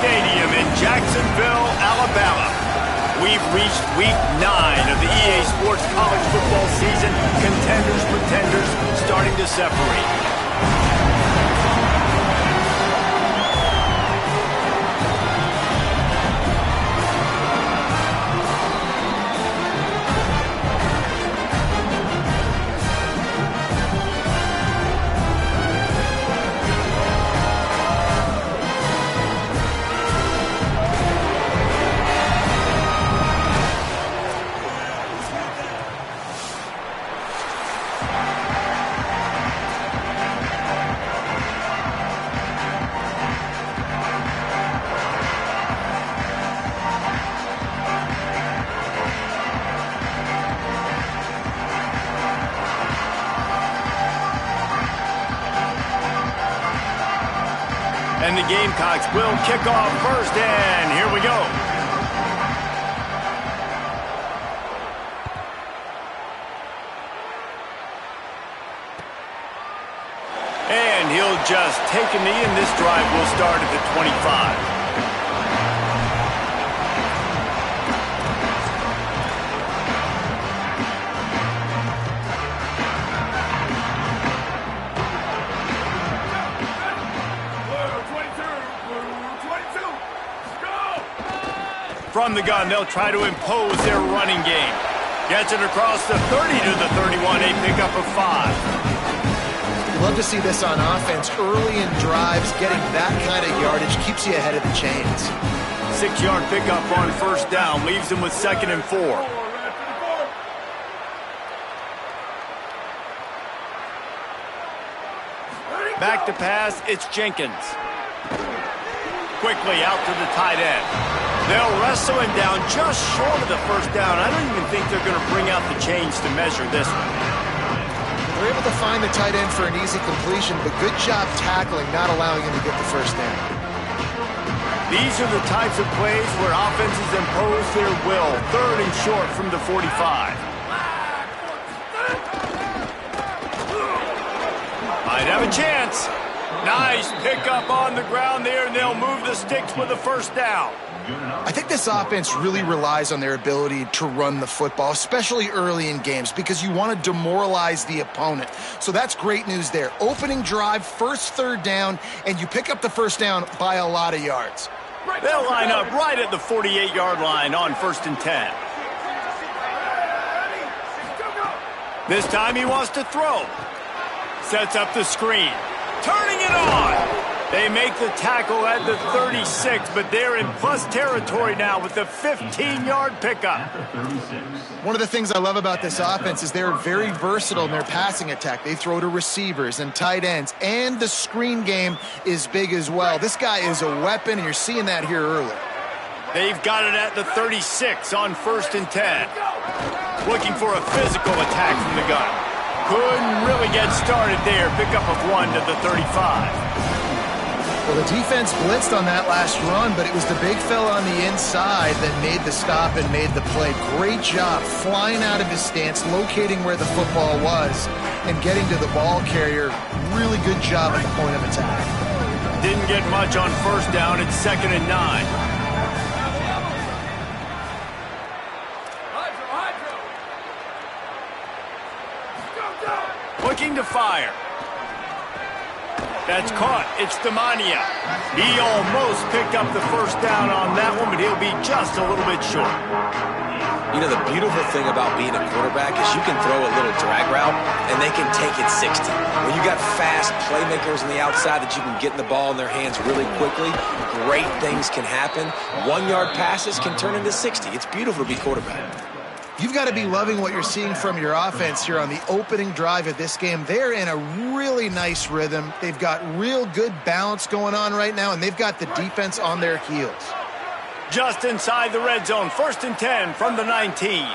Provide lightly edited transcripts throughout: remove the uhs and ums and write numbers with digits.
Stadium in Jacksonville, Alabama. We've reached week 9 of the EA Sports College football season. Contenders, pretenders, starting to separate. And the Gamecocks will kick off first, and here we go. And he'll just take a knee, and this drive will start at the 25. From the gun, they'll try to impose their running game. Gets it across the 30 to the 31, a pickup of 5. Love to see this on offense. Early in drives, getting that kind of yardage keeps you ahead of the chains. 6-yard pickup on first down, leaves them with 2nd and 4. Back to pass, it's Jenkins. Quickly out to the tight end. They'll wrestle him down just short of the first down. I don't even think they're going to bring out the chains to measure this one. They're able to find the tight end for an easy completion, but good job tackling, not allowing him to get the first down. These are the types of plays where offenses impose their will. 3rd and short from the 45. Might have a chance. Nice pickup on the ground there, and they'll move the sticks with the first down. I think this offense really relies on their ability to run the football, especially early in games, because you want to demoralize the opponent. So that's great news there. Opening drive, first 3rd down, and you pick up the first down by a lot of yards. They'll line up right at the 48-yard line on 1st and 10. This time he wants to throw. Sets up the screen. Turning it on. They make the tackle at the 36, but they're in plus territory now with the 15-yard pickup. One of the things I love about this offense is they're very versatile in their passing attack. They throw to receivers and tight ends, and the screen game is big as well. This guy is a weapon, and you're seeing that here early. They've got it at the 36 on 1st and 10. Looking for a physical attack from the gun. Couldn't really get started there. Pickup of 1 to the 35. Well, the defense blitzed on that last run, but it was the big fella on the inside that made the stop and made the play. Great job flying out of his stance, locating where the football was, and getting to the ball carrier. Really good job at the point of attack. Didn't get much on first down. It's 2nd and 9. Looking to fire. That's caught. It's Demania. He almost picked up the first down on that one, but he'll be just a little bit short. You know, the beautiful thing about being a quarterback is you can throw a little drag route, and they can take it 60. When you got fast playmakers on the outside that you can get the ball in their hands really quickly, great things can happen. 1-yard passes can turn into 60. It's beautiful to be quarterback. You've got to be loving what you're seeing from your offense here on the opening drive of this game. They're in a really nice rhythm. They've got real good balance going on right now, and they've got the defense on their heels. Just inside the red zone, 1st and 10 from the 19.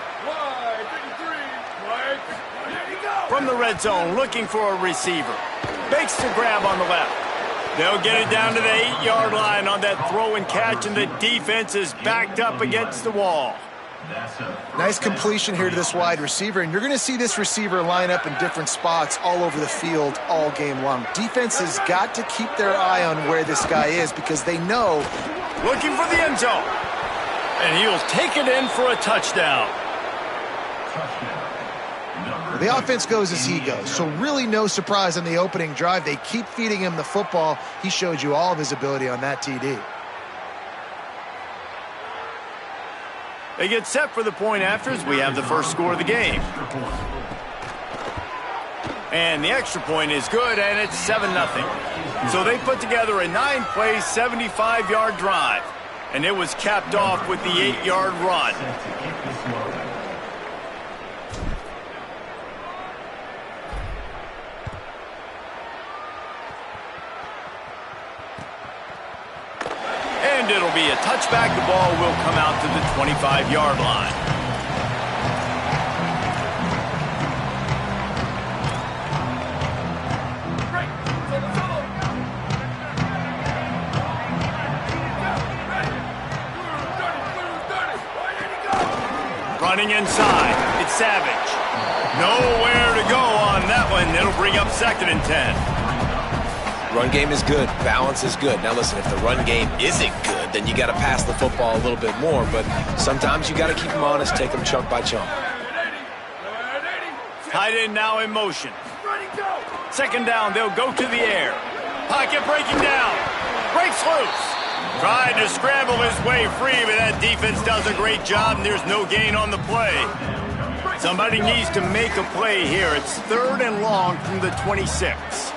From the red zone, looking for a receiver. Bakes to grab on the left. They'll get it down to the 8-yard line on that throw and catch, and the defense is backed up against the wall. Nice completion here to this wide receiver, and you're going to see this receiver line up in different spots all over the field all game long. Defense has got to keep their eye on where this guy is because they know. Looking for the end zone. And he'll take it in for a touchdown. The offense goes as he goes, so really no surprise on the opening drive. They keep feeding him the football. He showed you all of his ability on that TD. They get set for the point after as we have the first score of the game. And the extra point is good, and it's 7-0. So they put together a 9-play, 75-yard drive. And it was capped off with the 8-yard run. And it'll be a touchback. The ball will come out to the 25-yard line. Running inside, it's Savage. Nowhere to go on that one. It'll bring up 2nd and 10. Run game is good. Balance is good. Now listen, if the run game isn't good, then you got to pass the football a little bit more. But sometimes you got to keep them honest, take them chunk by chunk. Tight end now in motion. 2nd down, they'll go to the air. Pocket breaking down. Breaks loose. Tried to scramble his way free, but that defense does a great job, and there's no gain on the play. Somebody needs to make a play here. It's 3rd and long from the 26.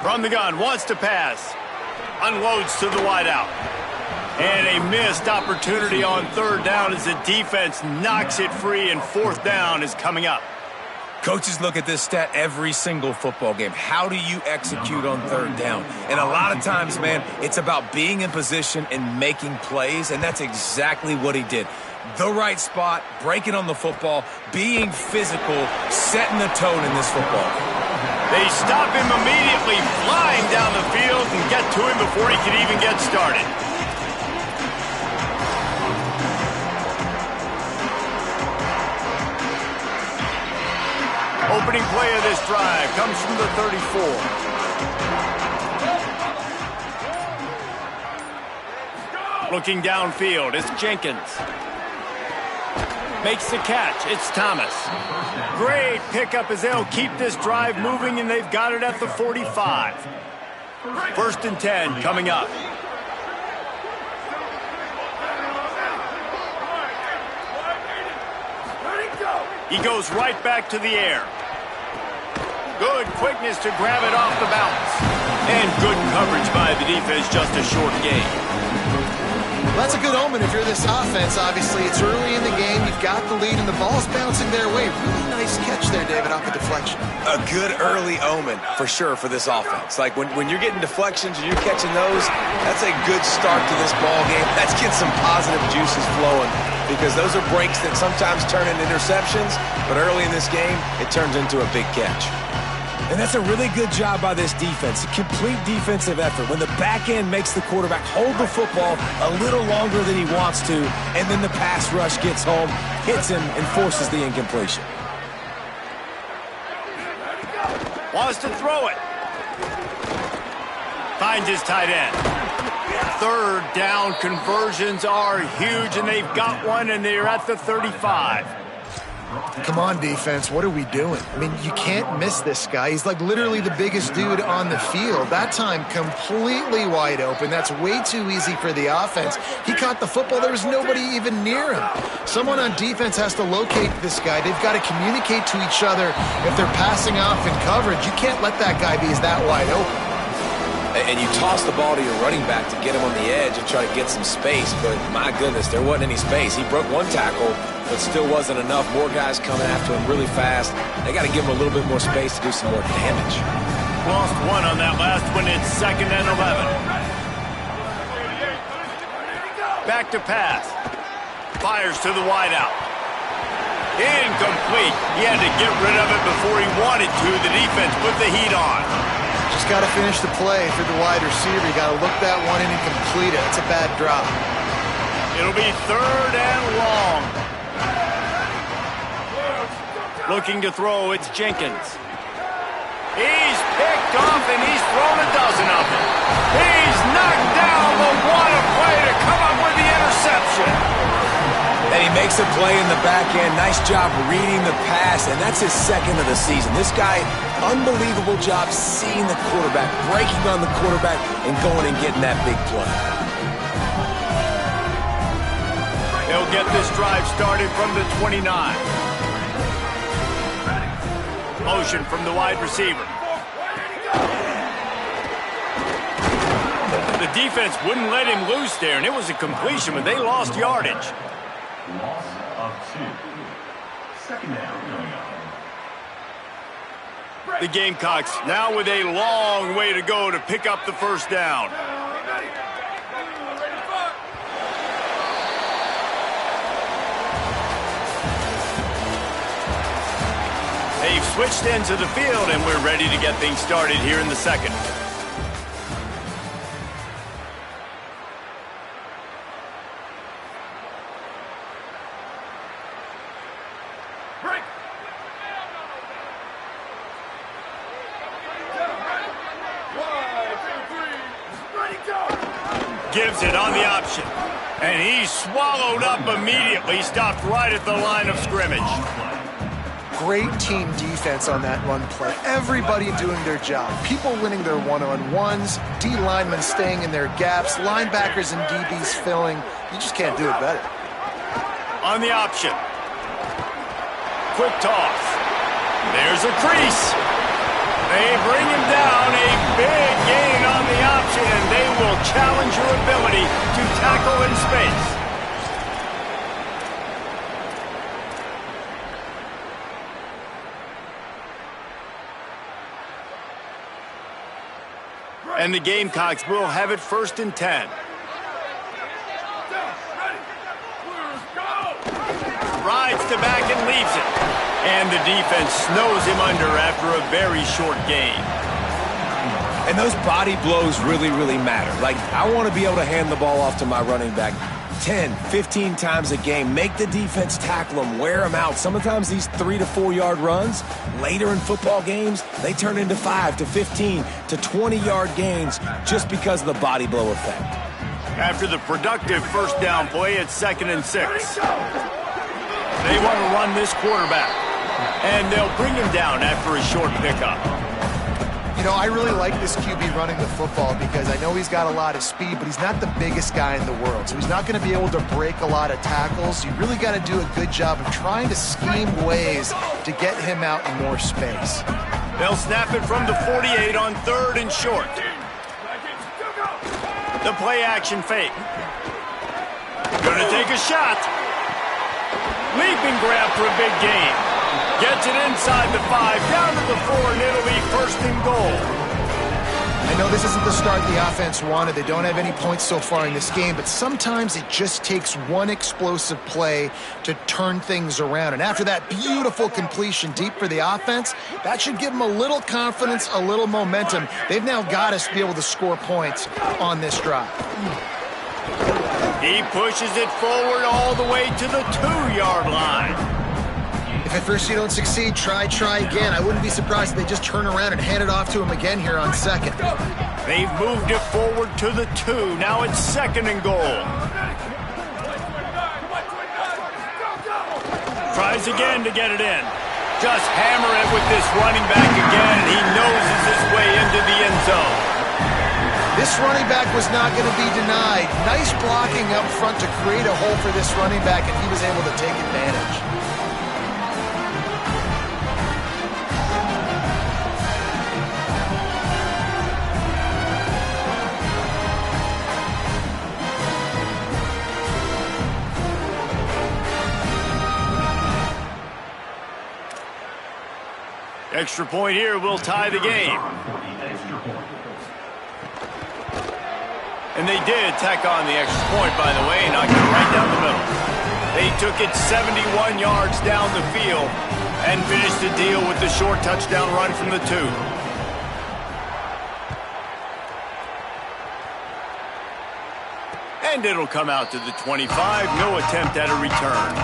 From the gun, wants to pass. Unloads to the wideout. And a missed opportunity on 3rd down as the defense knocks it free, and 4th down is coming up. Coaches look at this stat every single football game. How do you execute on 3rd down? And a lot of times, man, it's about being in position and making plays, and that's exactly what he did. The right spot, breaking on the football, being physical, setting the tone in this football game. They stop him immediately, flying down the field, and get to him before he can even get started. Opening play of this drive comes from the 34. Looking downfield, it's Jenkins. Makes the catch, it's Thomas. Great pickup as they'll keep this drive moving, and they've got it at the 45. 1st and 10 coming up. He goes right back to the air. Good quickness to grab it off the bounce. And good coverage by the defense, just a short gain. Well, that's a good omen if you're this offense. Obviously, it's early in the game. You've got the lead, and the ball's bouncing their way. Really nice catch there, David, off a deflection. A good early omen, for sure, for this offense. Like, when you're getting deflections and you're catching those, that's a good start to this ball game. Let's get some positive juices flowing, because those are breaks that sometimes turn into interceptions, but early in this game, it turns into a big catch. And that's a really good job by this defense, a complete defensive effort. When the back end makes the quarterback hold the football a little longer than he wants to, and then the pass rush gets home, hits him, and forces the incompletion. Wants to throw it. Finds his tight end. 3rd down conversions are huge, and they've got one, and they're at the 35. Come on, defense. What are we doing? I mean, you can't miss this guy. He's like literally the biggest dude on the field. That time, completely wide open. That's way too easy for the offense. He caught the football. There was nobody even near him. Someone on defense has to locate this guy. They've got to communicate to each other if they're passing off in coverage. You can't let that guy be that wide open. And you toss the ball to your running back to get him on the edge and try to get some space, but my goodness, there wasn't any space. He broke one tackle, but still wasn't enough. More guys coming after him really fast. They got to give him a little bit more space to do some more damage. Lost one on that last one. It's 2nd and 11. Back to pass. Fires to the wideout. Incomplete. He had to get rid of it before he wanted to. The defense put the heat on. Just got to finish the play for the wide receiver. You got to look that one in and complete it. It's a bad drop. It'll be 3rd and long. Looking to throw, it's Jenkins. He's picked off and he's thrown a dozen of them. He's knocked down, but what a play to come up with the interception. And he makes a play in the back end. Nice job reading the pass, and that's his 2nd of the season. This guy, unbelievable job seeing the quarterback, breaking on the quarterback, and going and getting that big play. They'll get this drive started from the 29. Motion from the wide receiver. The defense wouldn't let him loose there, and it was a completion, but they lost yardage. Loss of 2. 2nd down coming up. The Gamecocks now with a long way to go to pick up the 1st down. They've switched into the field, and we're ready to get things started here in the 2nd. Gives it on the option. And he's swallowed up immediately. Stopped right at the line of scrimmage. Great team defense on that run play. Everybody doing their job. People winning their one-on-ones, D linemen staying in their gaps, linebackers and DBs filling. You just can't do it better. On the option. Quick toss. There's a crease. They bring him down. A big gain on the option, and they will challenge your ability to tackle in space. And the Gamecocks will have it 1st and 10. Rides to back and leaves it. And the defense snows him under after a very short gain. And those body blows really, really matter. Like, I want to be able to hand the ball off to my running back 10, 15 times a game. Make the defense tackle them, wear them out. Sometimes these 3 to 4 yard runs, later in football games, they turn into 5 to 15 to 20 yard gains just because of the body blow effect. After the productive 1st down play, it's 2nd and 6. They want to run this quarterback. And they'll bring him down after a short pickup. You know, I really like this QB running the football because I know he's got a lot of speed, but he's not the biggest guy in the world. So he's not going to be able to break a lot of tackles. You really got to do a good job of trying to scheme ways to get him out in more space. They'll snap it from the 48 on 3rd and short. The play action fake. Gonna take a shot. Leaping grab for a big gain. Gets it inside the 5, down to the 4, and it'll be 1st and goal. I know this isn't the start the offense wanted. They don't have any points so far in this game, but sometimes it just takes one explosive play to turn things around. And after that beautiful completion deep for the offense, that should give them a little confidence, a little momentum. They've now got to be able to score points on this drive. He pushes it forward all the way to the 2-yard line. If at first you don't succeed, try again. I wouldn't be surprised if they just turn around and hand it off to him again here on 2nd. They've moved it forward to the 2. Now it's 2nd and goal. Tries again to get it in. Just hammer it with this running back again, and he noses his way into the end zone. This running back was not going to be denied. Nice blocking up front to create a hole for this running back, and he was able to take advantage. Extra point here will tie the game. And they did tack on the extra point, by the way, knocked it right down the middle. They took it 71 yards down the field and finished the deal with the short touchdown run from the 2. And it'll come out to the 25. No attempt at a return.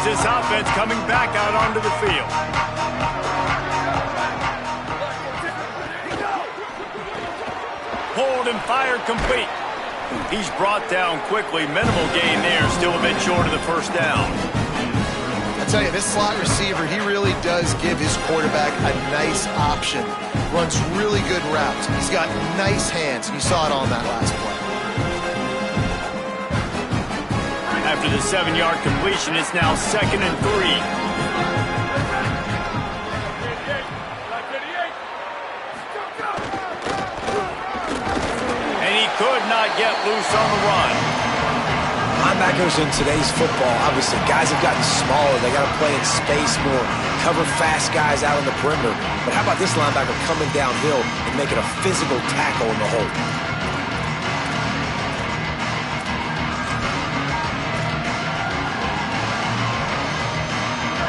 This offense coming back out onto the field. Hold and fire complete. He's brought down quickly. Minimal gain there. Still a bit short of the first down. I tell you, this slot receiver, he really does give his quarterback a nice option. Runs really good routes. He's got nice hands. You saw it on that last play. After the 7-yard completion, it's now 2nd and 3. And he could not get loose on the run. Linebackers in today's football, obviously, guys have gotten smaller. They got to play in space more, cover fast guys out on the perimeter. But how about this linebacker coming downhill and making a physical tackle in the hole?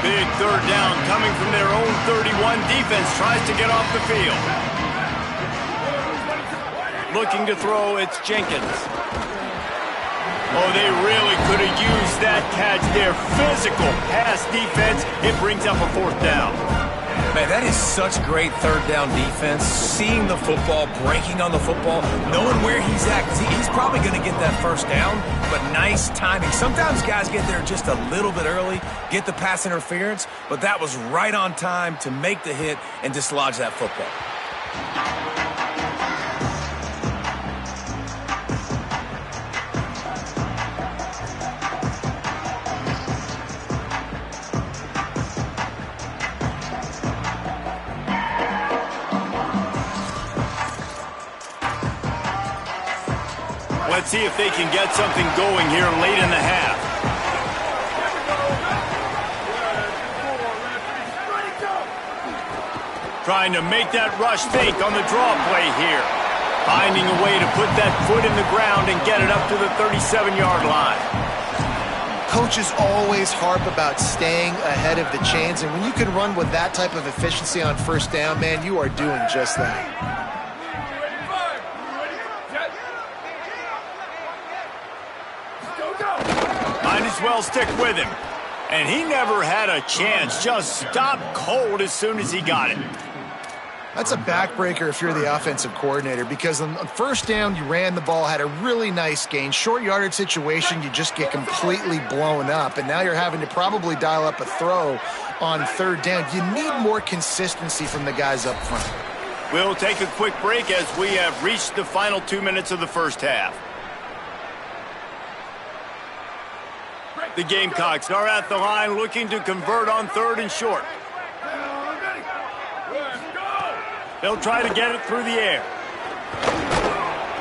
Big 3rd down coming from their own 31. Defense tries to get off the field. Looking to throw, it's Jenkins. Oh, they really could have used that catch there. Physical pass defense. It brings up a 4th down. Man, that is such great 3rd down defense. Seeing the football, breaking on the football, knowing where he's at. Because he's probably going to get that 1st down, but nice timing. Sometimes guys get there just a little bit early, get the pass interference, but that was right on time to make the hit and dislodge that football. Let's see if they can get something going here late in the half. Trying to make that rush fake on the draw play here. Finding a way to put that foot in the ground and get it up to the 37-yard line. Coaches always harp about staying ahead of the chains, and when you can run with that type of efficiency on 1st down, man, you are doing just that. Might as well stick with him. And he never had a chance. Just stopped cold as soon as he got it. That's a backbreaker if you're the offensive coordinator, because on 1st down, you ran the ball, had a really nice gain. Short yardage situation, you just get completely blown up, and now you're having to probably dial up a throw on 3rd down. You need more consistency from the guys up front. We'll take a quick break as we have reached the final 2 minutes of the first half. The Gamecocks are at the line looking to convert on 3rd and short. They'll try to get it through the air.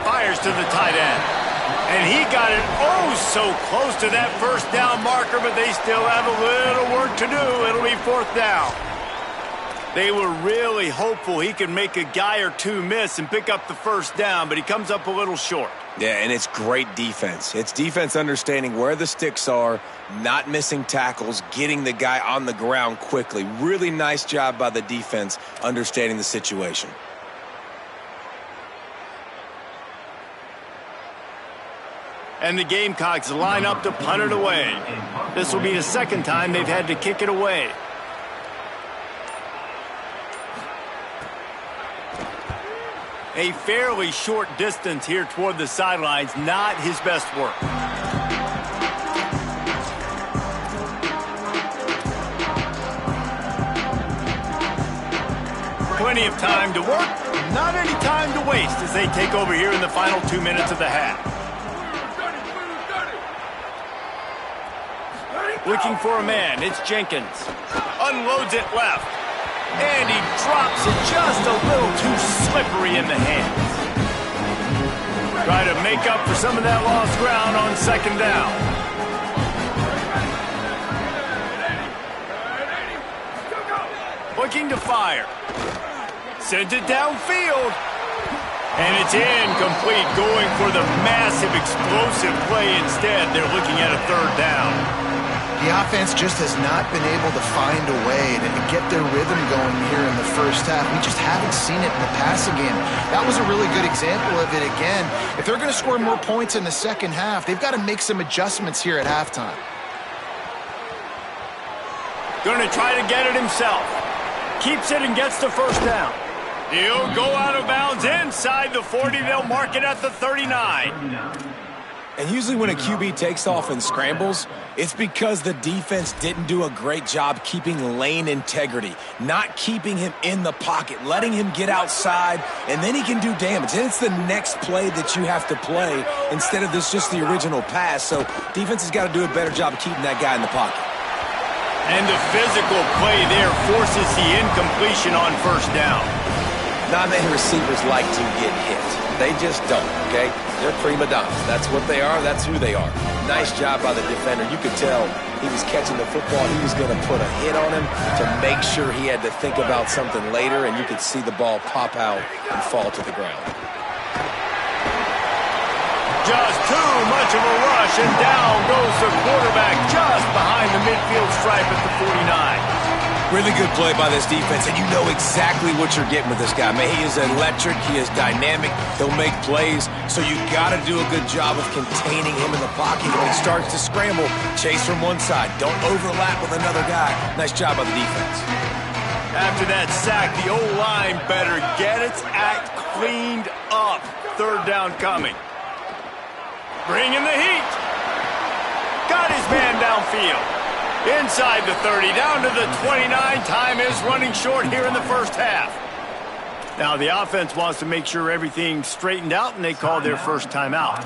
Fires to the tight end. And he got it oh so close to that 1st down marker, but they still have a little work to do. It'll be 4th down. They were really hopeful he could make a guy or two miss and pick up the 1st down, but he comes up a little short. Yeah, and it's great defense. It's defense understanding where the sticks are, not missing tackles, getting the guy on the ground quickly. Really nice job by the defense understanding the situation. And the Gamecocks line up to punt it away. This will be the 2nd time they've had to kick it away. A fairly short distance here toward the sidelines, not his best work. Plenty of time to work, not any time to waste as they take over here in the final 2 minutes of the half. Looking for a man, it's Jenkins. Unloads it left. And he drops it just a little too slippery in the hands. Try to make up for some of that lost ground on 2nd down. Looking to fire. Sends it downfield. And it's incomplete, going for the massive explosive play instead. They're looking at a third down. The offense just has not been able to find a way to get their rhythm going here in the first half. We just haven't seen it in the passing game. That was a really good example of it again. If they're going to score more points in the second half, they've got to make some adjustments here at halftime. Going to try to get it himself. Keeps it and gets the first down. He'll go out of bounds inside the 40. They'll mark it at the 39. And usually when a QB takes off and scrambles, it's because the defense didn't do a great job keeping lane integrity, not keeping him in the pocket, letting him get outside, and then he can do damage. And it's the next play that you have to play instead of just the original pass. So defense has got to do a better job of keeping that guy in the pocket. And the physical play there forces the incompletion on first down. Not many receivers like to get hit. They just don't, okay? They're prima donnas. That's what they are. That's who they are. Nice job by the defender. You could tell he was catching the football. He was going to put a hit on him to make sure he had to think about something later, and you could see the ball pop out and fall to the ground. Just too much of a rush, and down goes the quarterback just behind the midfield stripe at the 49. Really good play by this defense, and you know exactly what you're getting with this guy. Man, he is electric. He is dynamic. He'll make plays, so you got to do a good job of containing him in the pocket. When he starts to scramble, chase from one side. Don't overlap with another guy. Nice job by the defense. After that sack, the O-line better get its act cleaned up. Third down coming. Bringing the heat. Got his man downfield. Inside the 30, down to the 29. Time is running short here in the first half. Now the offense wants to make sure everything's straightened out, and they call their first timeout.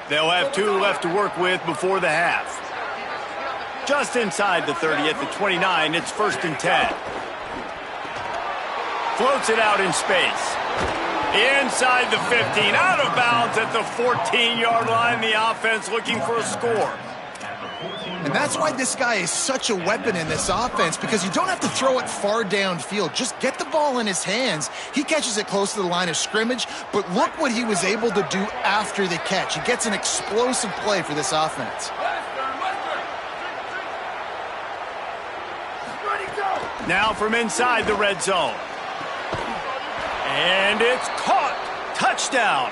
They'll have 2 left to work with before the half. Just inside the 30 at the 29, it's 1st and 10. Floats it out in space. Inside the 15, out of bounds at the 14-yard line. The offense looking for a score. And that's why this guy is such a weapon in this offense, because you don't have to throw it far downfield. Just get the ball in his hands. He catches it close to the line of scrimmage, but look what he was able to do after the catch. He gets an explosive play for this offense. Now from inside the red zone. And it's caught. Touchdown.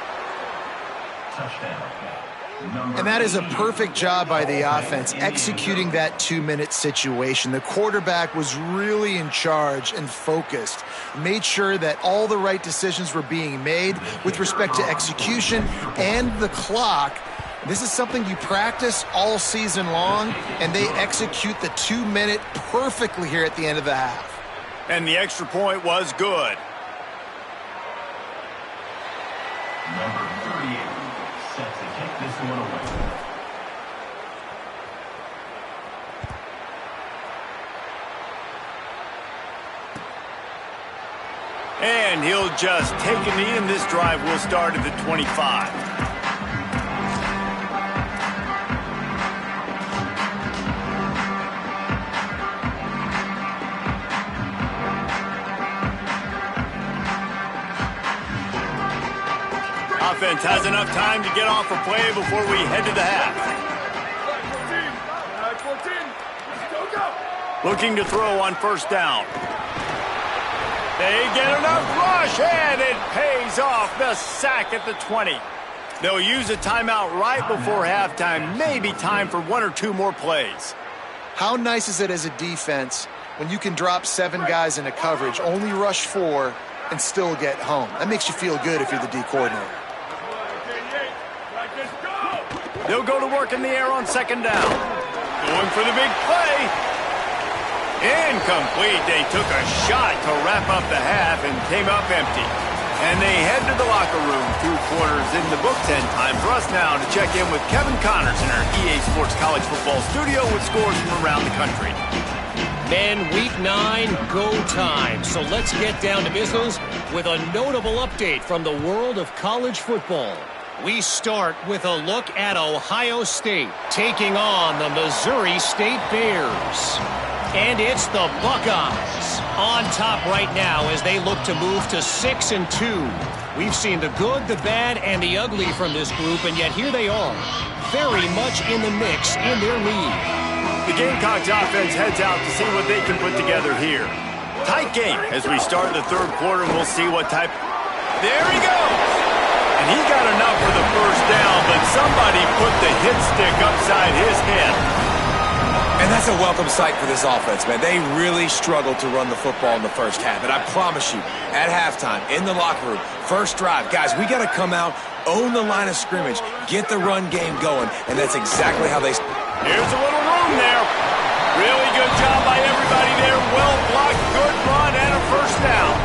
And that is a perfect job by the offense, executing that 2-minute situation. The quarterback was really in charge and focused, made sure that all the right decisions were being made with respect to execution and the clock. This is something you practice all season long, and they execute the 2-minute perfectly here at the end of the half. And the extra point was good. Number 38, set to kick this one away. And he'll just take a knee, and this drive will start at the 25. Offense has enough time to get off a play before we head to the half. Looking to throw on first down. They get enough rush, and it pays off. The sack at the 20. They'll use a timeout right before halftime. Maybe time for 1 or 2 more plays. How nice is it as a defense when you can drop 7 guys into coverage, only rush 4, and still get home? That makes you feel good if you're the D coordinator. They'll go to work in the air on second down. Going for the big play. Incomplete. They took a shot to wrap up the half and came up empty. And they head to the locker room. 2 quarters in the books, and time for us now to check in with Kevin Connors in our EA Sports College Football studio with scores from around the country. Men, week 9, go time. So let's get down to business with a notable update from the world of college football. We start with a look at Ohio State taking on the Missouri State Bears. And it's the Buckeyes On top right now as they look to move to 6-2. We've seen the good, the bad, and the ugly from this group, and yet here they are, very much in the mix in their lead. The Gamecocks offense heads out to see what they can put together here. Tight game as we start the third quarter, and we'll see what type. There he goes! And he got enough for the first down, but somebody put the hit stick upside his head. And that's a welcome sight for this offense, man. They really struggled to run the football in the first half. And I promise you, at halftime, in the locker room, first drive, guys, we got to come out, own the line of scrimmage, get the run game going, and that's exactly how they... Here's a little room there. Really good job by everybody there. Well blocked, good run, and a first down.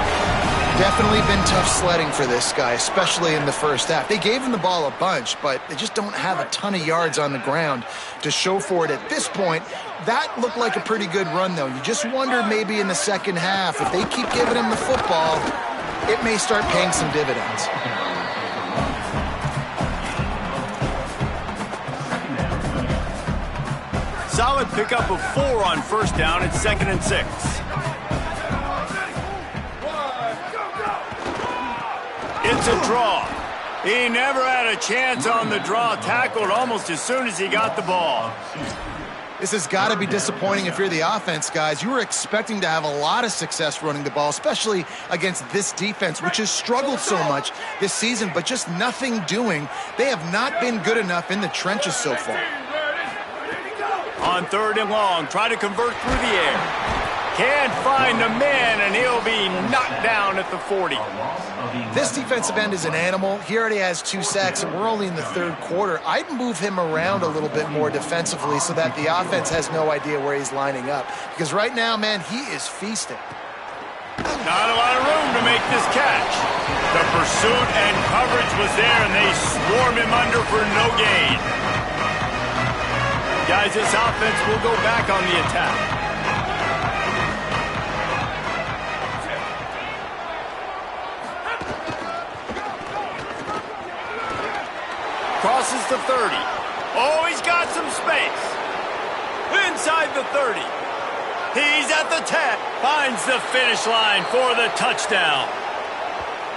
Definitely been tough sledding for this guy, especially in the first half. They gave him the ball a bunch, but they just don't have a ton of yards on the ground to show for it at this point. That looked like a pretty good run, though. You just wonder maybe in the second half, if they keep giving him the football, it may start paying some dividends. Solid pickup of 4 on first down. It's 2nd and 6. It's a draw. He never had a chance on the draw. Tackled almost as soon as he got the ball. This has got to be disappointing if you're the offense, guys. You were expecting to have a lot of success running the ball, especially against this defense, which has struggled so much this season, but just nothing doing. They have not been good enough in the trenches so far. On 3rd and long, try to convert through the air. Can't find a man, and he'll be knocked down at the 40. This defensive end is an animal. He already has 2 sacks, and we're only in the third quarter. I'd move him around a little bit more defensively so that the offense has no idea where he's lining up. Because right now, man, he is feasting. Not a lot of room to make this catch. The pursuit and coverage was there, and they swarm him under for no gain. Guys, this offense will go back on the attack. Crosses the 30. Oh, he's got some space. Inside the 30. He's at the 10. Finds the finish line for the touchdown.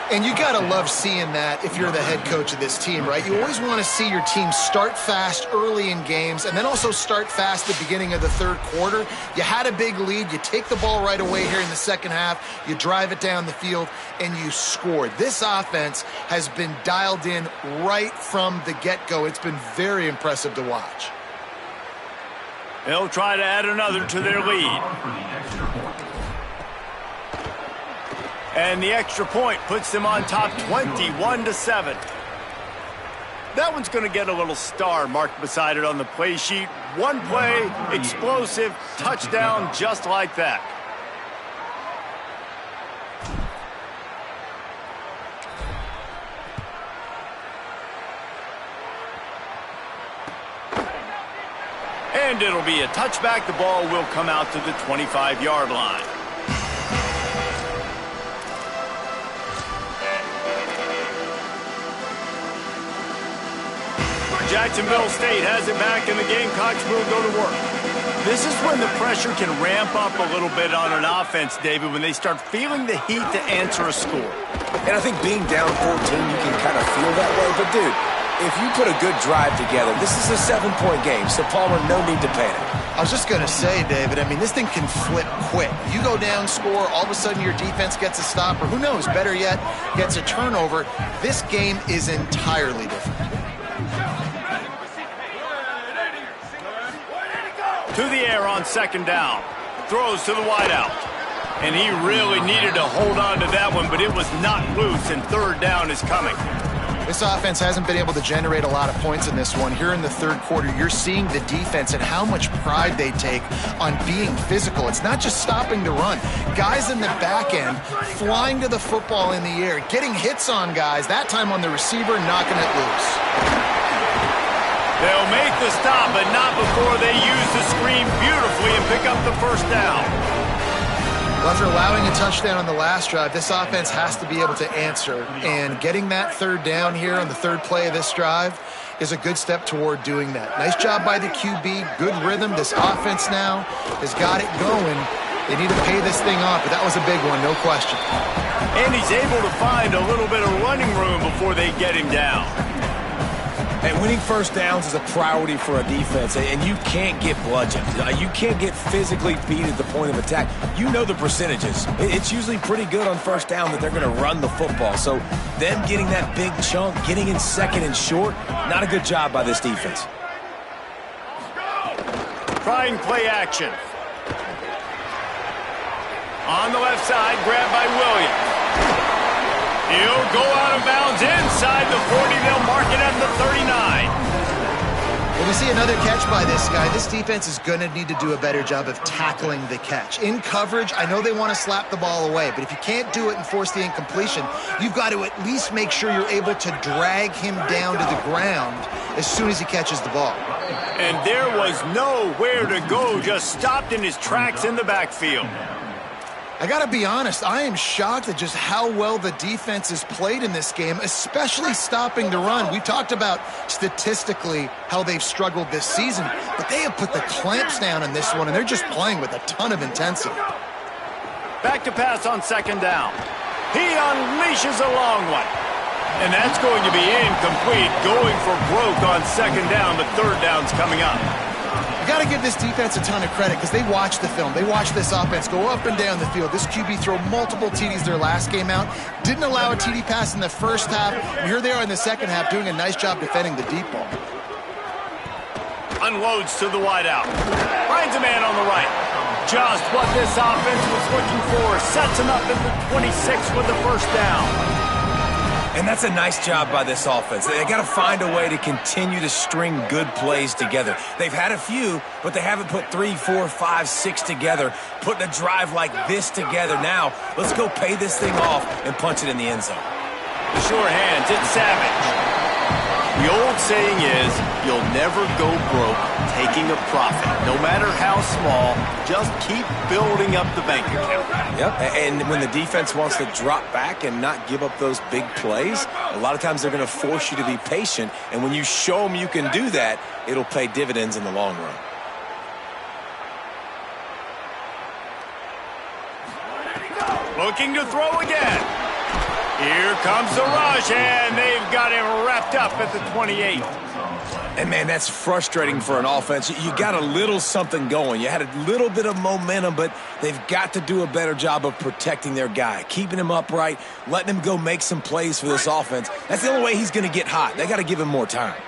And you got to love seeing that if you're the head coach of this team, right? You always want to see your team start fast early in games and then also start fast at the beginning of the third quarter. You had a big lead. You take the ball right away here in the second half. You drive it down the field, and you scored. This offense has been dialed in right from the get-go. It's been very impressive to watch. They'll try to add another to their lead. And the extra point puts them on top 21-7. That one's going to get a little star marked beside it on the play sheet. One play, explosive, touchdown just like that. And it'll be a touchback. The ball will come out to the 25-yard line. Jacksonville State has it back, and the Gamecocks will go to work. This is when the pressure can ramp up a little bit on an offense, David, when they start feeling the heat to answer a score. And I think being down 14, you can kind of feel that way. But, dude, if you put a good drive together, this is a 7-point game, so, Palmer, no need to panic. I was just going to say, David, I mean, this thing can flip quick. You go down, score, all of a sudden your defense gets a stop, or who knows, better yet, gets a turnover. This game is entirely different. To the air on 2nd down. Throws to the wideout. And he really needed to hold on to that one, but it was not loose, and 3rd down is coming. This offense hasn't been able to generate a lot of points in this one. Here in the third quarter, you're seeing the defense and how much pride they take on being physical. It's not just stopping the run. Guys in the back end flying to the football in the air, getting hits on guys, that time on the receiver, knocking it loose. They'll make the stop, but not before they use the screen beautifully and pick up the first down. Well, after allowing a touchdown on the last drive, this offense has to be able to answer. And getting that 3rd down here on the 3rd play of this drive is a good step toward doing that. Nice job by the QB, good rhythm. This offense now has got it going. They need to pay this thing off, but that was a big one, no question. And he's able to find a little bit of running room before they get him down. And winning first downs is a priority for a defense, and you can't get bludgeoned. You can't get physically beat at the point of attack. You know the percentages. It's usually pretty good on first down that they're going to run the football. So them getting that big chunk, getting in second and short, not a good job by this defense. Trying play action. On the left side, grabbed by Williams. He'll go out of bounds inside the 40. They'll mark it at the 39. When we see another catch by this guy, this defense is going to need to do a better job of tackling the catch. In coverage, I know they want to slap the ball away, but if you can't do it and force the incompletion, you've got to at least make sure you're able to drag him down to the ground as soon as he catches the ball. And there was nowhere to go, just stopped in his tracks in the backfield. I got to be honest, I am shocked at just how well the defense has played in this game, especially stopping the run. We talked about statistically how they've struggled this season, but they have put the clamps down in this one, and they're just playing with a ton of intensity. Back to pass on second down. He unleashes a long one. And that's going to be incomplete, going for broke on second down, but third down's coming up. You got to give this defense a ton of credit because they watch the film. They watch this offense go up and down the field. This QB throw multiple TDs their last game out. Didn't allow a TD pass in the first half. And here they are in the second half doing a nice job defending the deep ball. Unloads to the wideout. Finds a man on the right. Just what this offense was looking for. Sets him up at the 26 with the first down. And that's a nice job by this offense. They got to find a way to continue to string good plays together. They've had a few, but they haven't put 3, 4, 5, 6 together, putting a drive like this together. Now, let's go pay this thing off and punch it in the end zone. The sure hands, it's Savage. The old saying is, you'll never go broke taking a profit. No matter how small, just keep building up the bank account. Yep, and when the defense wants to drop back and not give up those big plays, a lot of times they're going to force you to be patient, and when you show them you can do that, it'll pay dividends in the long run. Looking to throw again. Here comes the rush, and they've got him wrapped up at the 28. And, man, that's frustrating for an offense. You got a little something going. You had a little bit of momentum, but they've got to do a better job of protecting their guy, keeping him upright, letting him go make some plays for this offense. That's the only way he's going to get hot. They got to give him more time.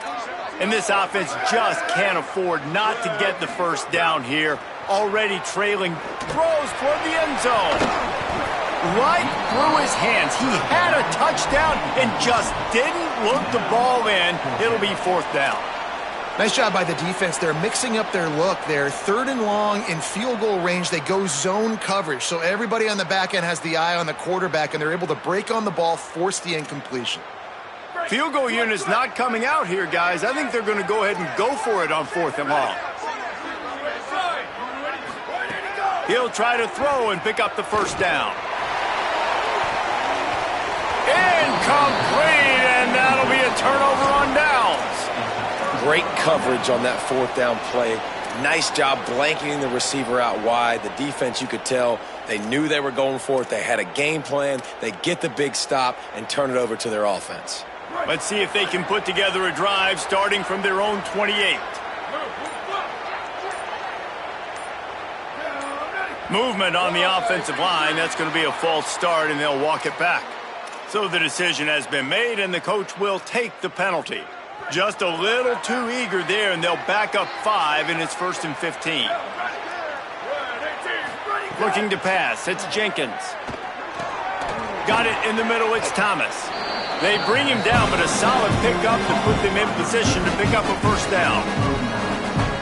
And this offense just can't afford not to get the first down here. Already trailing, throws toward the end zone. Right through his hands. He had a touchdown and just didn't look the ball in. It'll be fourth down. Nice job by the defense. They're mixing up their look. They're third and long in field goal range. They go zone coverage. So everybody on the back end has the eye on the quarterback, and they're able to break on the ball, force the incompletion. Field goal unit's not coming out here, guys. I think they're going to go ahead and go for it on fourth and long. He'll try to throw and pick up the first down. Incomplete, and that'll be a turnover on downs. Great coverage on that fourth down play. Nice job blanketing the receiver out wide. The defense, you could tell, they knew they were going for it. They had a game plan. They get the big stop and turn it over to their offense. Let's see if they can put together a drive starting from their own 28. Movement on the offensive line. That's going to be a false start, and they'll walk it back. So the decision has been made, and the coach will take the penalty. Just a little too eager there, and they'll back up 5, and it's 1st and 15. Looking to pass, it's Jenkins. Got it in the middle, it's Thomas. They bring him down, but a solid pickup to put them in position to pick up a first down.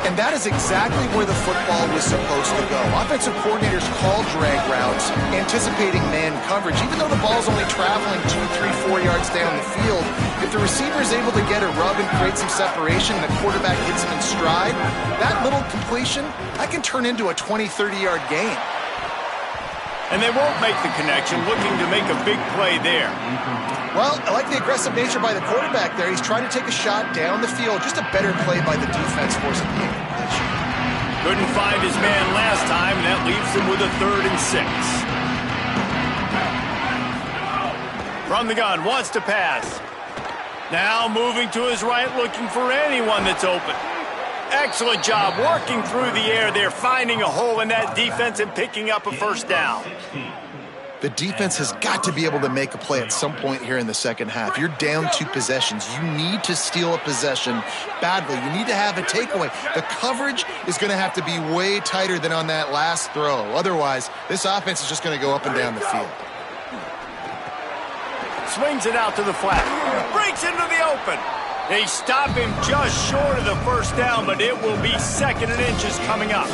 And that is exactly where the football was supposed to go. Offensive coordinators call drag routes, anticipating man coverage. Even though the ball's only traveling 2, 3, 4 yards down the field, if the receiver is able to get a rub and create some separation and the quarterback hits him in stride, that little completion, that can turn into a 20, 30-yard gain. And they won't make the connection, looking to make a big play there. Well, I like the aggressive nature by the quarterback there. He's trying to take a shot down the field. Just a better play by the defense forcing the incompletion. Couldn't find his man last time, and that leaves him with a 3rd and 6. From the gun, wants to pass. Now moving to his right, looking for anyone that's open. Excellent job working through the air there, finding a hole in that defense and picking up a 1st down. The defense has got to be able to make a play at some point here in the second half. You're down 2 possessions. You need to steal a possession badly. You need to have a takeaway. The coverage is going to have to be way tighter than on that last throw. Otherwise, this offense is just going to go up and down the field. Swings it out to the flat. Breaks into the open. They stop him just short of the 1st down, but it will be 2nd and inches coming up.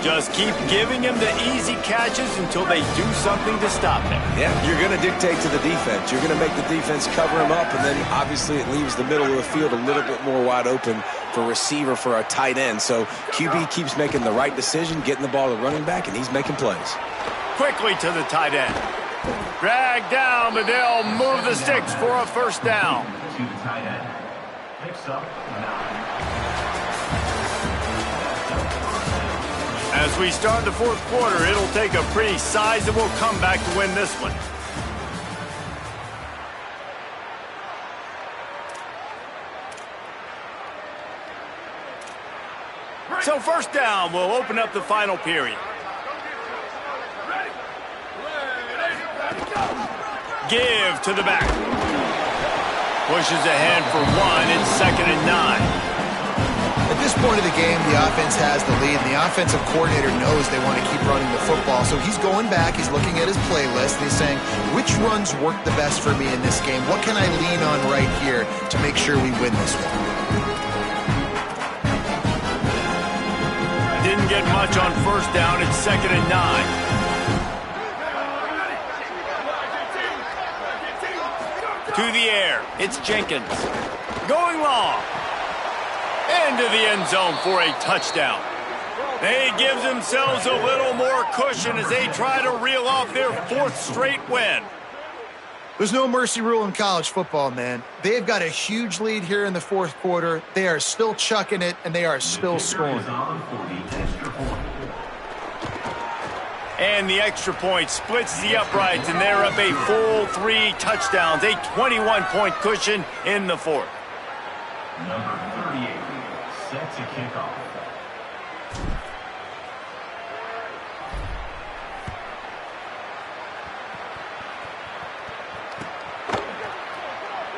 Just keep giving him the easy catches until they do something to stop him. Yeah, you're going to dictate to the defense. You're going to make the defense cover him up, and then obviously it leaves the middle of the field a little bit more wide open for receiver, for a tight end. So QB keeps making the right decision, getting the ball to running back, and he's making plays. Quickly to the tight end. Drag down, but they'll move the sticks for a 1st down. To the tight end. Picks up 9. As we start the 4th quarter, it'll take a pretty sizable comeback to win this one. So 1st down will open up the final period. Give to the back. Pushes ahead for 1. It's 2nd and 9. At this point of the game, the offense has the lead, and the offensive coordinator knows they want to keep running the football. So he's going back, he's looking at his playlist, and he's saying, which runs work the best for me in this game? What can I lean on right here to make sure we win this one? Didn't get much on 1st down. It's 2nd and 9. To the air, it's Jenkins. Going long. Into the end zone for a touchdown. They give themselves a little more cushion as they try to reel off their 4th straight win. There's no mercy rule in college football, man. They've got a huge lead here in the 4th quarter. They are still chucking it, and they are still scoring. And the extra point splits the uprights, and they're up a full 3 touchdowns, a 21-point cushion in the 4th. Number 38, set to kick off.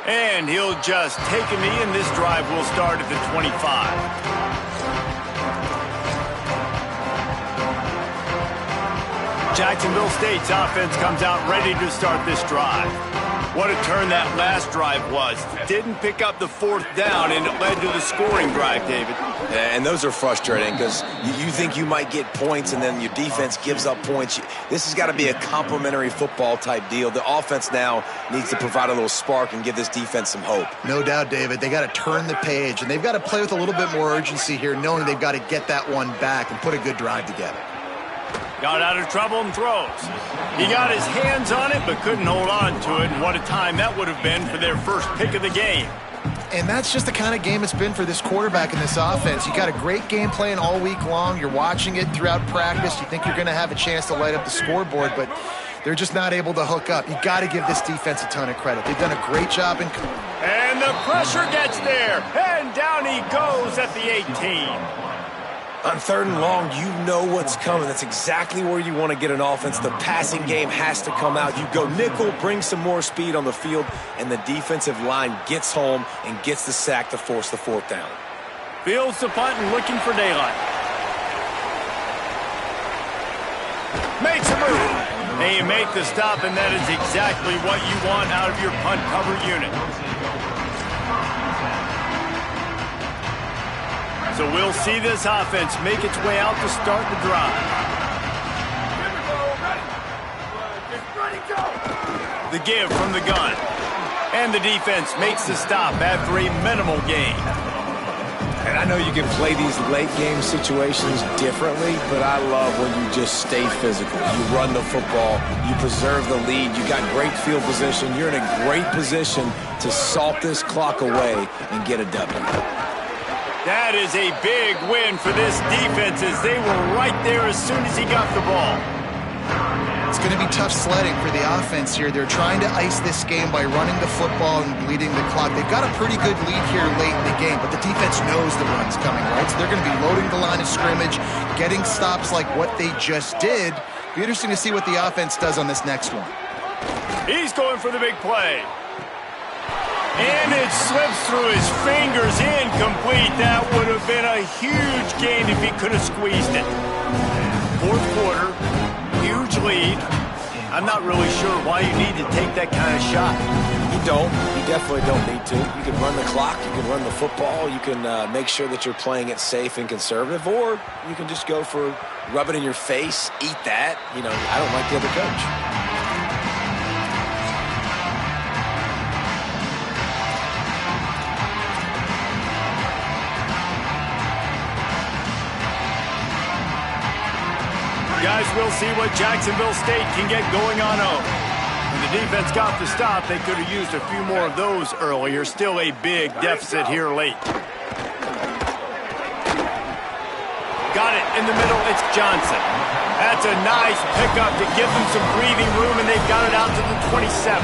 And he'll just take a knee, and this drive will start at the 25. Jacksonville State's offense comes out ready to start this drive. What a turn that last drive was. Didn't pick up the 4th down, and it led to the scoring drive, David. Yeah, and those are frustrating because you think you might get points, and then your defense gives up points. This has got to be a complementary football type deal. The offense now needs to provide a little spark and give this defense some hope. No doubt, David. They got to turn the page, and they've got to play with a little bit more urgency here, knowing they've got to get that one back and put a good drive together. Got out of trouble and throws. He got his hands on it, but couldn't hold on to it. And what a time that would have been for their first pick of the game. And that's just the kind of game it's been for this quarterback in this offense. You got a great game plan all week long. You're watching it throughout practice. You think you're going to have a chance to light up the scoreboard, but they're just not able to hook up. You got to give this defense a ton of credit. They've done a great job in... And the pressure gets there. And down he goes at the 18. On 3rd and long, you know what's coming. That's exactly where you want to get an offense. The passing game has to come out. You go nickel, bring some more speed on the field, and the defensive line gets home and gets the sack to force the 4th down. Fields the punt and looking for daylight. Makes a move. And you make the stop, and that is exactly what you want out of your punt cover unit. So we'll see this offense make its way out to start the drive. The give from the gun. And the defense makes the stop after a minimal gain. And I know you can play these late game situations differently, but I love when you just stay physical. You run the football, you preserve the lead, you got great field position, you're in a great position to salt this clock away and get a W. That is a big win for this defense as they were right there as soon as he got the ball. It's going to be tough sledding for the offense here. They're trying to ice this game by running the football and bleeding the clock. They've got a pretty good lead here late in the game, but the defense knows the run's coming, right? So they're going to be loading the line of scrimmage, getting stops like what they just did. Be interesting to see what the offense does on this next one. He's going for the big play. And it slips through his fingers, incomplete. That would have been a huge gain if he could have squeezed it. Fourth quarter, huge lead. I'm not really sure why you need to take that kind of shot. You don't. You definitely don't need to. You can run the clock. You can run the football. You can make sure that you're playing it safe and conservative, or you can just go for rub it in your face, eat that. You know, I don't like the other coach. Guys, we'll see what Jacksonville State can get going on home. When the defense got the stop, they could have used a few more of those earlier. Still a big deficit here late. Got it in the middle. It's Johnson. That's a nice pickup to give them some breathing room, and they've got it out to the 27.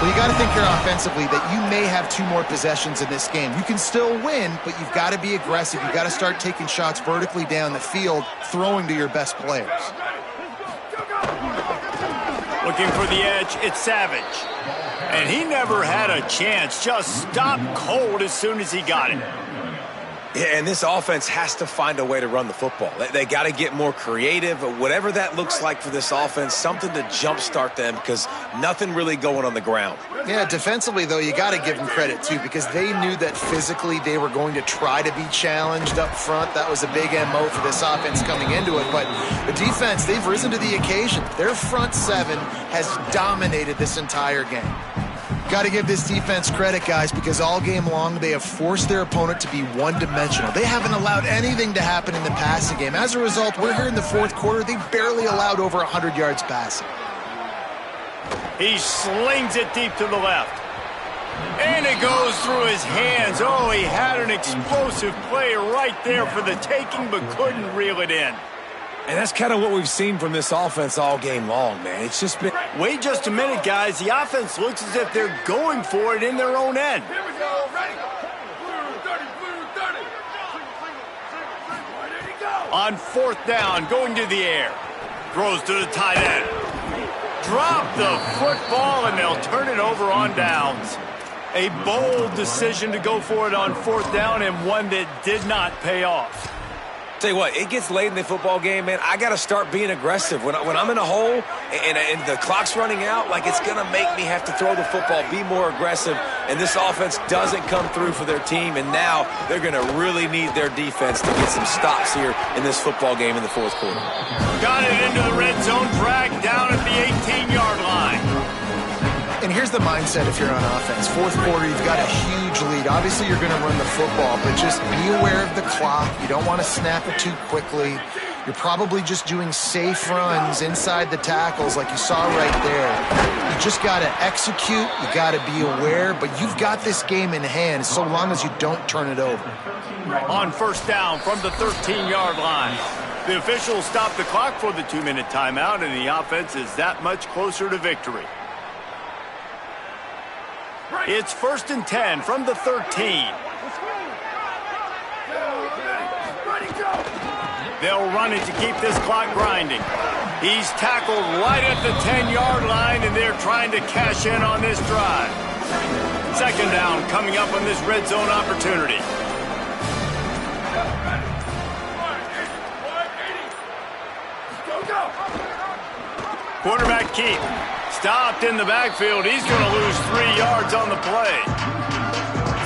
Well, you got to think here offensively that you may have 2 more possessions in this game. You can still win, but you've got to be aggressive. You've got to start taking shots vertically down the field, throwing to your best players. Looking for the edge, it's Savage. And he never had a chance, just stopped cold as soon as he got it. Yeah, and this offense has to find a way to run the football. They got to get more creative, whatever that looks like for this offense, something to jumpstart them because nothing really going on the ground. Yeah, defensively, though, you got to give them credit, too, because they knew that physically they were going to try to be challenged up front. That was a big MO for this offense coming into it. But the defense, they've risen to the occasion. Their front 7 has dominated this entire game. Got to give this defense credit, guys, because all game long they have forced their opponent to be one-dimensional. They haven't allowed anything to happen in the passing game. As a result, we're here in the fourth quarter. They barely allowed over 100 yards passing. He slings it deep to the left. And it goes through his hands. Oh, he had an explosive play right there for the taking, but couldn't reel it in. And that's kind of what we've seen from this offense all game long, man. It's just been... Wait just a minute, guys. The offense looks as if they're going for it in their own end. Here we go. Ready. Blue 30. On fourth down, going to the air. Throws to the tight end. Drop the football, and they'll turn it over on downs. A bold decision to go for it on fourth down, and one that did not pay off. Tell you what, it gets late in the football game, man. I got to start being aggressive. When I'm in a hole and the clock's running out, like it's going to make me have to throw the football, be more aggressive, and this offense doesn't come through for their team, and now they're going to really need their defense to get some stops here in this football game in the fourth quarter. Got it into the red zone, dragged down at the 18-yard line. And here's the mindset if you're on offense. Fourth quarter, you've got a huge lead. Obviously, you're going to run the football, but just be aware of the clock. You don't want to snap it too quickly. You're probably just doing safe runs inside the tackles like you saw right there. You just got to execute. You got to be aware, but you've got this game in hand so long as you don't turn it over. On first down from the 13-yard line. The officials stopped the clock for the 2-minute timeout, and the offense is that much closer to victory. It's 1st and 10 from the 13. They'll run it to keep this clock grinding. He's tackled right at the 10-yard line, and they're trying to cash in on this drive. Second down coming up on this red zone opportunity. Quarterback keep. Stopped in the backfield. He's going to lose 3 yards on the play.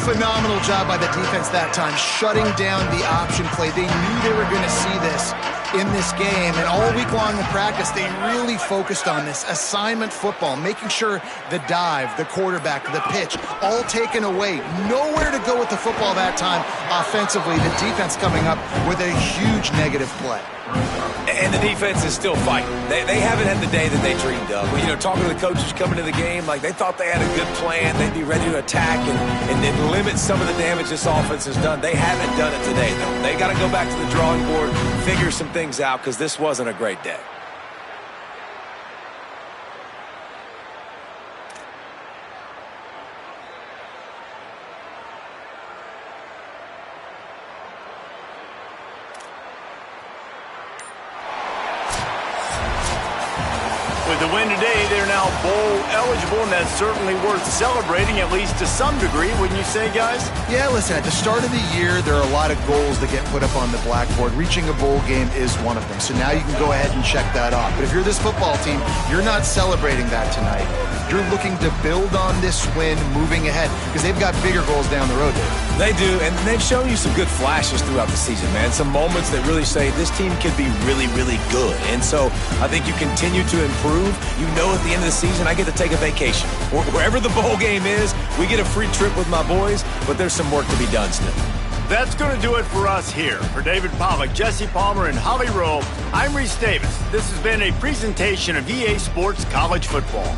Phenomenal job by the defense that time, shutting down the option play. They knew they were going to see this. in this game. And all week long in practice, they really focused on this assignment football, making sure the dive, the quarterback, the pitch, all taken away. Nowhere to go with the football that time offensively. The defense coming up with a huge negative play. And the defense is still fighting. They haven't had the day that they dreamed of. You know, talking to the coaches coming to the game, like they thought they had a good plan. They'd be ready to attack and then limit some of the damage this offense has done. They haven't done it today, though. They got to go back to the drawing board, figure some things out, because this wasn't a great day. With the win today, they're now bowl eligible, and that's certainly worth celebrating, at least to some degree, wouldn't you say, guys? Yeah, listen, at the start of the year, there are a lot of goals that get put up on the blackboard. Reaching a bowl game is one of them. So now you can go ahead and check that off. But if you're this football team, you're not celebrating that tonight. You're looking to build on this win moving ahead because they've got bigger goals down the road, David. They do, and they've shown you some good flashes throughout the season, man. Some moments that really say this team could be really, really good. And so I think you continue to improve. You know at the end of the season, I get to take a vacation. Wherever the bowl game is, we get a free trip with my boys, but there's some work to be done still. That's going to do it for us here. For David Pollack, Jesse Palmer, and Holly Rowe, I'm Reese Davis. This has been a presentation of EA Sports College Football.